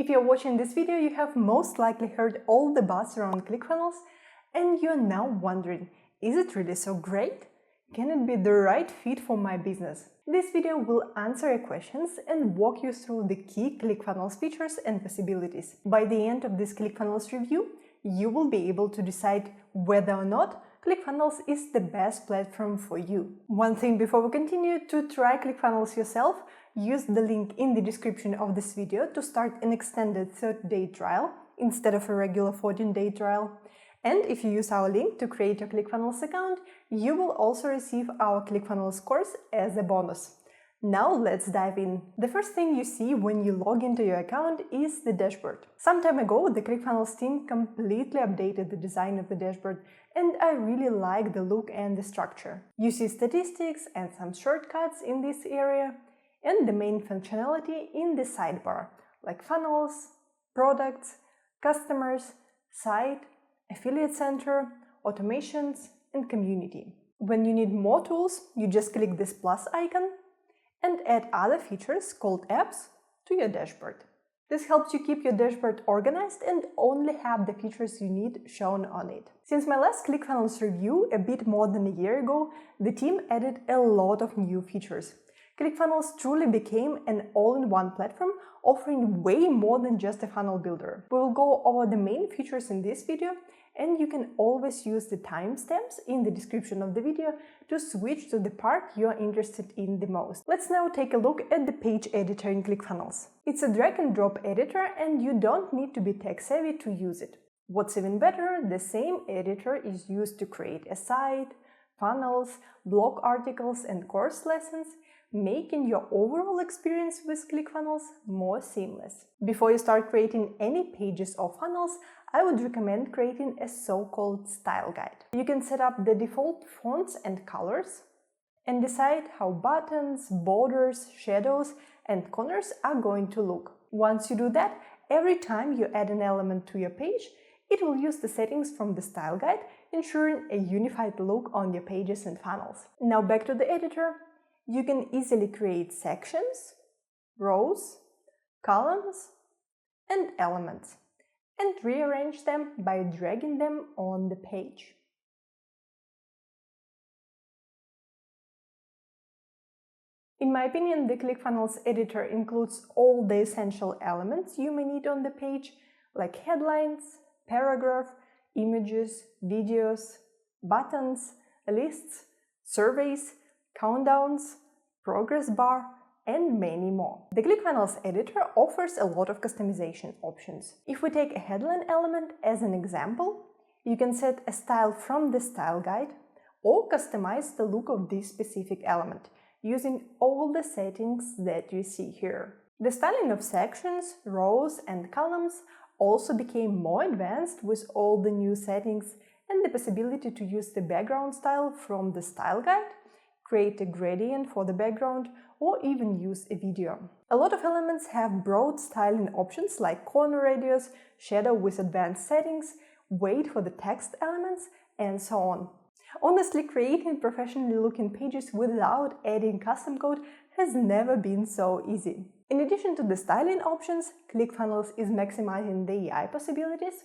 If you're watching this video, you have most likely heard all the buzz around Clickfunnels, and you're now wondering, is it really so great? Can it be the right fit for my business? This video will answer your questions and walk you through the key Clickfunnels features and possibilities. By the end of this Clickfunnels review, you will be able to decide whether or not Clickfunnels is the best platform for you. One thing before we continue: to try Clickfunnels yourself, use the link in the description of this video to start an extended 30-day trial instead of a regular 14-day trial. And if you use our link to create your Clickfunnels account, you will also receive our Clickfunnels course as a bonus. Now let's dive in. The first thing you see when you log into your account is the dashboard. Some time ago, the Clickfunnels team completely updated the design of the dashboard, and I really like the look and the structure. You see statistics and some shortcuts in this area, and the main functionality in the sidebar, like funnels, products, customers, site, affiliate center, automations, and community. When you need more tools, you just click this plus icon and add other features called apps to your dashboard. This helps you keep your dashboard organized and only have the features you need shown on it. Since my last Clickfunnels review a bit more than a year ago, the team added a lot of new features. Clickfunnels truly became an all-in-one platform, offering way more than just a funnel builder. We will go over the main features in this video, and you can always use the timestamps in the description of the video to switch to the part you are interested in the most. Let's now take a look at the page editor in Clickfunnels. It's a drag and drop editor, and you don't need to be tech savvy to use it. What's even better, the same editor is used to create a site, funnels, blog articles, and course lessons, making your overall experience with Clickfunnels more seamless. Before you start creating any pages or funnels, I would recommend creating a so-called style guide. You can set up the default fonts and colors and decide how buttons, borders, shadows, and corners are going to look. Once you do that, every time you add an element to your page, it will use the settings from the style guide, ensuring a unified look on your pages and funnels. Now back to the editor. You can easily create sections, rows, columns, and elements, and rearrange them by dragging them on the page. In my opinion, the Clickfunnels editor includes all the essential elements you may need on the page, like headlines, paragraph, images, videos, buttons, lists, surveys, countdowns, progress bar, and many more. The Clickfunnels editor offers a lot of customization options. If we take a headline element as an example, you can set a style from the style guide or customize the look of this specific element using all the settings that you see here. The styling of sections, rows, and columns also became more advanced with all the new settings and the possibility to use the background style from the style guide, create a gradient for the background, or even use a video. A lot of elements have broad styling options like corner radius, shadow with advanced settings, weight for the text elements, and so on. Honestly, creating professionally looking pages without adding custom code has never been so easy. In addition to the styling options, Clickfunnels is maximizing the AI possibilities.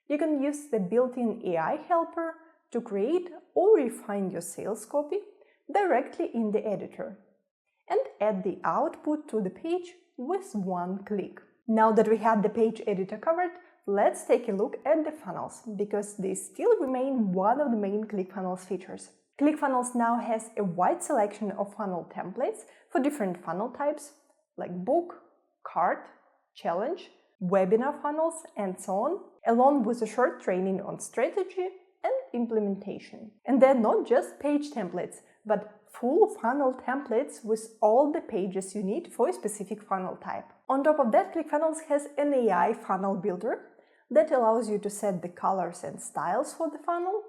You can use the built-in AI helper to create or refine your sales copy directly in the editor and add the output to the page with one click. Now that we have the page editor covered, let's take a look at the funnels, because they still remain one of the main Clickfunnels features. Clickfunnels now has a wide selection of funnel templates for different funnel types, like book, cart, challenge, webinar funnels, and so on, along with a short training on strategy and implementation. And they're not just page templates, but full funnel templates with all the pages you need for a specific funnel type. On top of that, Clickfunnels has an AI funnel builder that allows you to set the colors and styles for the funnel,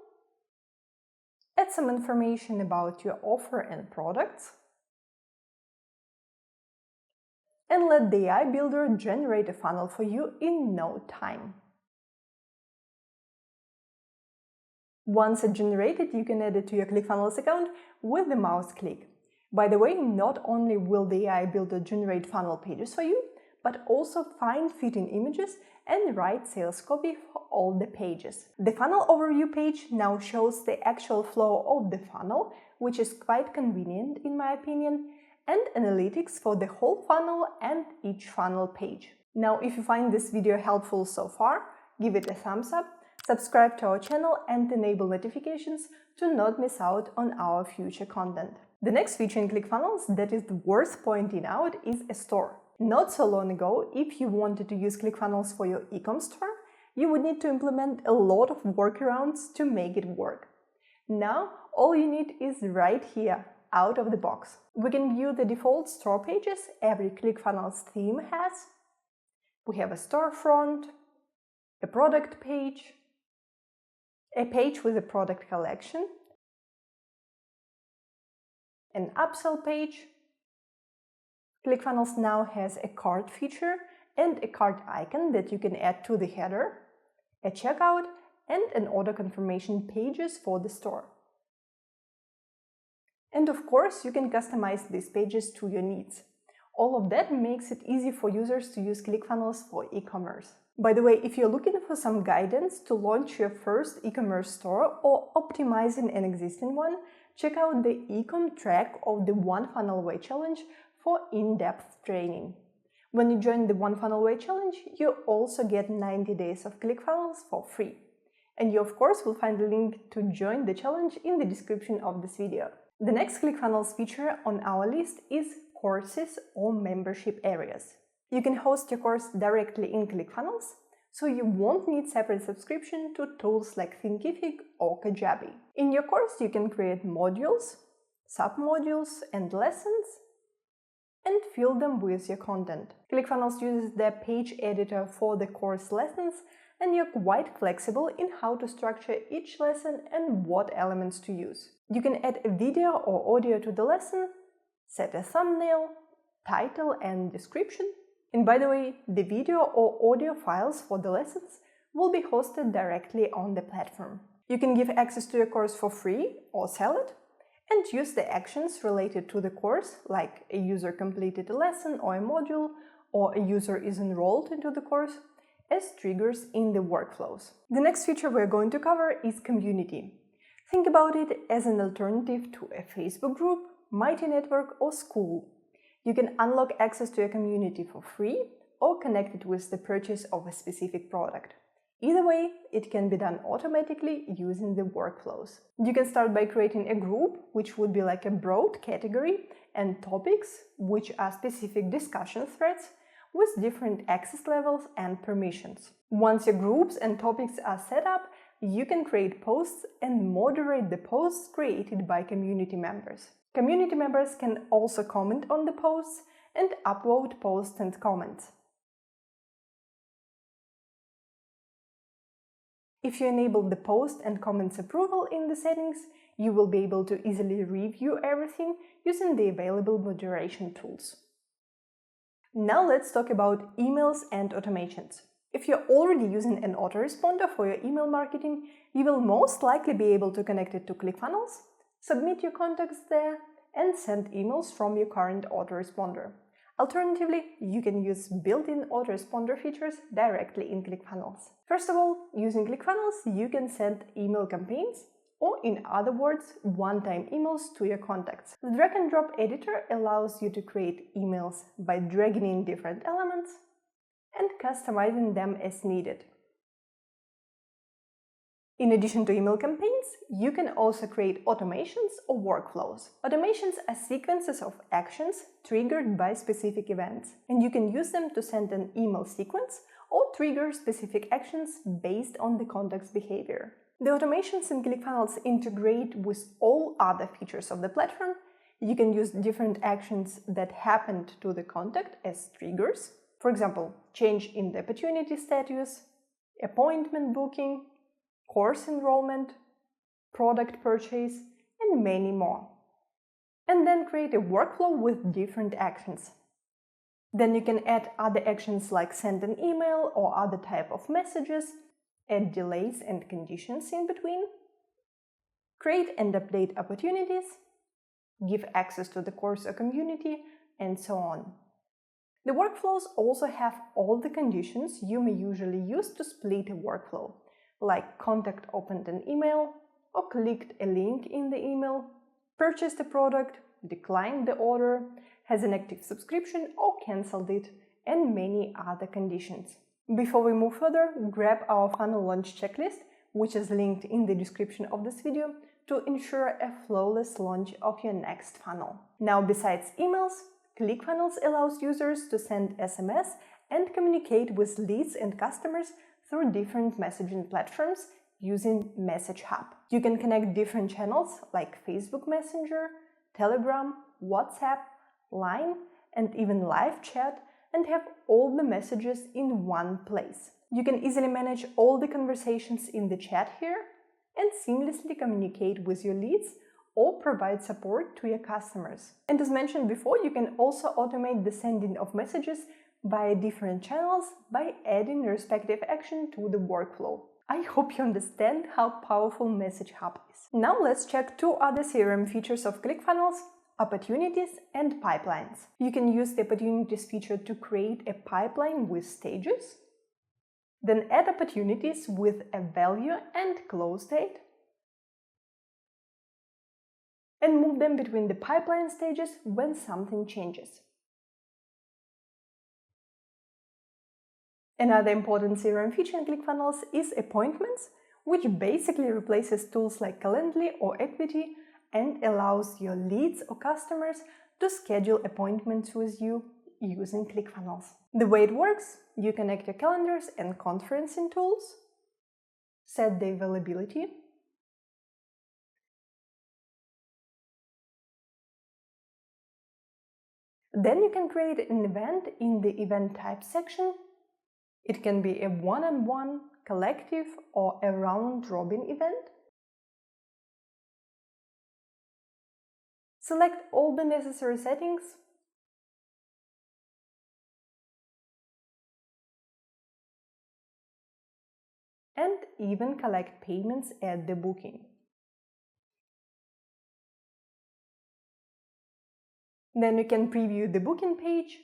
add some information about your offer and products, and let the AI builder generate a funnel for you in no time. Once it's generated, you can add it to your Clickfunnels account with the mouse click. By the way, not only will the AI builder generate funnel pages for you, but also find fitting images and write sales copy for all the pages. The funnel overview page now shows the actual flow of the funnel, which is quite convenient in my opinion, and analytics for the whole funnel and each funnel page. Now, if you find this video helpful so far, give it a thumbs up, subscribe to our channel and enable notifications to not miss out on our future content. The next feature in ClickFunnels that is worth pointing out is a store. Not so long ago, if you wanted to use ClickFunnels for your e-com store, you would need to implement a lot of workarounds to make it work. Now, all you need is right here, out of the box. We can view the default store pages every ClickFunnels theme has. We have a storefront, a product page, a page with a product collection, an upsell page. ClickFunnels now has a cart feature and a cart icon that you can add to the header, a checkout, and an order confirmation pages for the store. And of course, you can customize these pages to your needs. All of that makes it easy for users to use ClickFunnels for e-commerce. By the way, if you're looking for some guidance to launch your first e-commerce store or optimizing an existing one, check out the e-com track of the One Funnel Way Challenge for in-depth training. When you join the One Funnel Way Challenge, you also get 90 days of ClickFunnels for free. And you of course will find the link to join the challenge in the description of this video. The next ClickFunnels feature on our list is courses or membership areas. You can host your course directly in ClickFunnels, so you won't need separate subscription to tools like Thinkific or Kajabi. In your course, you can create modules, submodules, and lessons, and fill them with your content. ClickFunnels uses their page editor for the course lessons, and you're quite flexible in how to structure each lesson and what elements to use. You can add a video or audio to the lesson, set a thumbnail, title and description. And by the way, the video or audio files for the lessons will be hosted directly on the platform. You can give access to your course for free or sell it, and use the actions related to the course, like a user completed a lesson or a module, or a user is enrolled into the course, as triggers in the workflows. The next feature we're going to cover is community. Think about it as an alternative to a Facebook group, MightyNetwork or Skool. You can unlock access to a community for free or connect it with the purchase of a specific product. Either way, it can be done automatically using the workflows. You can start by creating a group, which would be like a broad category, and topics, which are specific discussion threads with different access levels and permissions. Once your groups and topics are set up, you can create posts and moderate the posts created by community members. Community members can also comment on the posts and upvote posts and comments. If you enable the post and comments approval in the settings, you will be able to easily review everything using the available moderation tools. Now let's talk about emails and automations. If you're already using an autoresponder for your email marketing, you will most likely be able to connect it to ClickFunnels, submit your contacts there, and send emails from your current autoresponder. Alternatively, you can use built-in autoresponder features directly in ClickFunnels. First of all, using ClickFunnels, you can send email campaigns, or in other words, one-time emails to your contacts. The drag-and-drop editor allows you to create emails by dragging in different elements and customizing them as needed. In addition to email campaigns, you can also create automations or workflows. Automations are sequences of actions triggered by specific events, and you can use them to send an email sequence or trigger specific actions based on the contact's behavior. The automations in ClickFunnels integrate with all other features of the platform. You can use different actions that happened to the contact as triggers. For example, change in the opportunity status, appointment booking, course enrollment, product purchase, and many more. And then create a workflow with different actions. Then you can add other actions like send an email or other type of messages, add delays and conditions in between, create and update opportunities, give access to the course or community, and so on. The workflows also have all the conditions you may usually use to split a workflow, like contact opened an email, or clicked a link in the email, purchased a product, declined the order, has an active subscription or cancelled it, and many other conditions. Before we move further, grab our funnel launch checklist, which is linked in the description of this video, to ensure a flawless launch of your next funnel. Now, besides emails, Clickfunnels allows users to send SMS and communicate with leads and customers through different messaging platforms using MessageHub. You can connect different channels like Facebook Messenger, Telegram, WhatsApp, Line, and even live chat, and have all the messages in one place. You can easily manage all the conversations in the chat here and seamlessly communicate with your leads or provide support to your customers. And as mentioned before, you can also automate the sending of messages via different channels by adding the respective action to the workflow. I hope you understand how powerful MessageHub is. Now let's check two other CRM features of Clickfunnels: opportunities and pipelines. You can use the opportunities feature to create a pipeline with stages, then add opportunities with a value and close date, and move them between the pipeline stages when something changes. Another important CRM feature in Clickfunnels is appointments, which basically replaces tools like Calendly or Equity and allows your leads or customers to schedule appointments with you using Clickfunnels. The way it works, you connect your calendars and conferencing tools, set the availability, then you can create an event in the event type section. It can be a one-on-one, collective, or a round-robin event. Select all the necessary settings, and even collect payments at the booking. Then you can preview the booking page,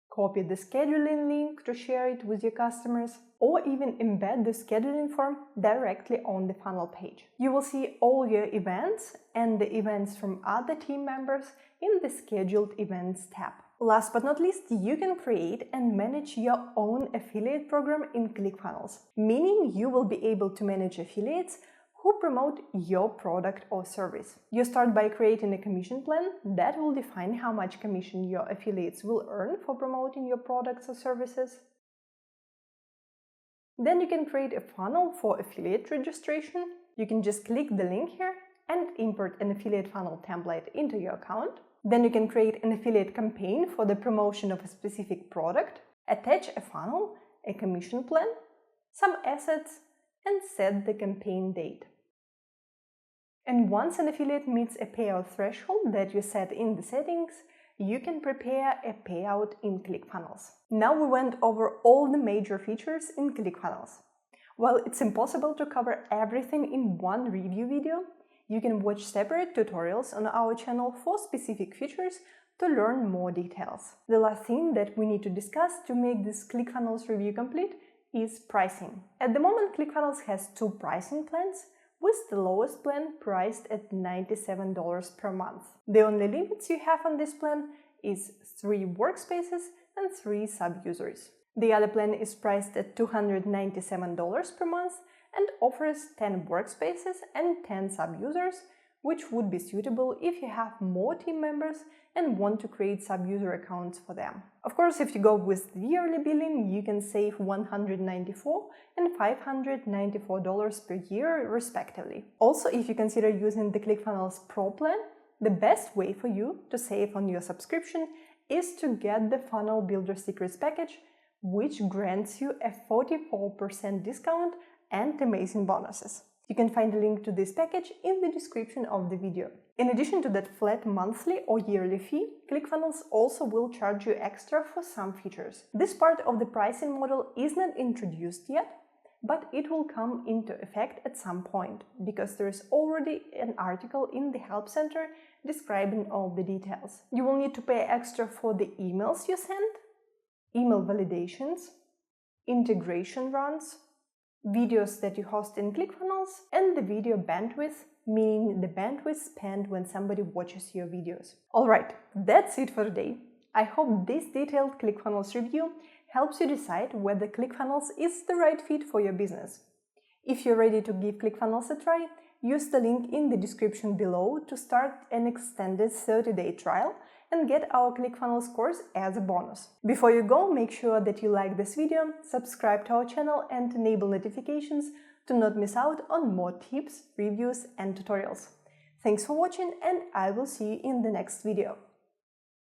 copy the scheduling link to share it with your customers, or even embed the scheduling form directly on the funnel page. You will see all your events and the events from other team members in the Scheduled Events tab. Last but not least, you can create and manage your own affiliate program in Clickfunnels, meaning you will be able to manage affiliates who promote your product or service. You start by creating a commission plan that will define how much commission your affiliates will earn for promoting your products or services. Then you can create a funnel for affiliate registration. You can just click the link here and import an affiliate funnel template into your account. Then you can create an affiliate campaign for the promotion of a specific product, attach a funnel, a commission plan, some assets, and set the campaign date. And once an affiliate meets a payout threshold that you set in the settings, you can prepare a payout in Clickfunnels. Now we went over all the major features in Clickfunnels. While it's impossible to cover everything in one review video, you can watch separate tutorials on our channel for specific features to learn more details. The last thing that we need to discuss to make this Clickfunnels review complete is pricing. At the moment, Clickfunnels has two pricing plans, with the lowest plan priced at $97 per month. The only limits you have on this plan is 3 workspaces and 3 sub-users. The other plan is priced at $297 per month and offers 10 workspaces and 10 sub-users, which would be suitable if you have more team members and want to create sub-user accounts for them. Of course, if you go with the yearly billing, you can save $194 and $594 per year, respectively. Also, if you consider using the Clickfunnels Pro plan, the best way for you to save on your subscription is to get the Funnel Builder Secrets package, which grants you a 44% discount and amazing bonuses. You can find a link to this package in the description of the video. In addition to that flat monthly or yearly fee, Clickfunnels also will charge you extra for some features. This part of the pricing model is not introduced yet, but it will come into effect at some point, because there is already an article in the Help Center describing all the details. You will need to pay extra for the emails you send, email validations, integration runs, videos that you host in Clickfunnels, and the video bandwidth, meaning the bandwidth spent when somebody watches your videos. Alright, that's it for today. I hope this detailed Clickfunnels review helps you decide whether Clickfunnels is the right fit for your business. If you're ready to give Clickfunnels a try, use the link in the description below to start an extended 30-day trial and get our Clickfunnels course as a bonus. Before you go, make sure that you like this video, subscribe to our channel and enable notifications to not miss out on more tips, reviews and tutorials. Thanks for watching, and I will see you in the next video.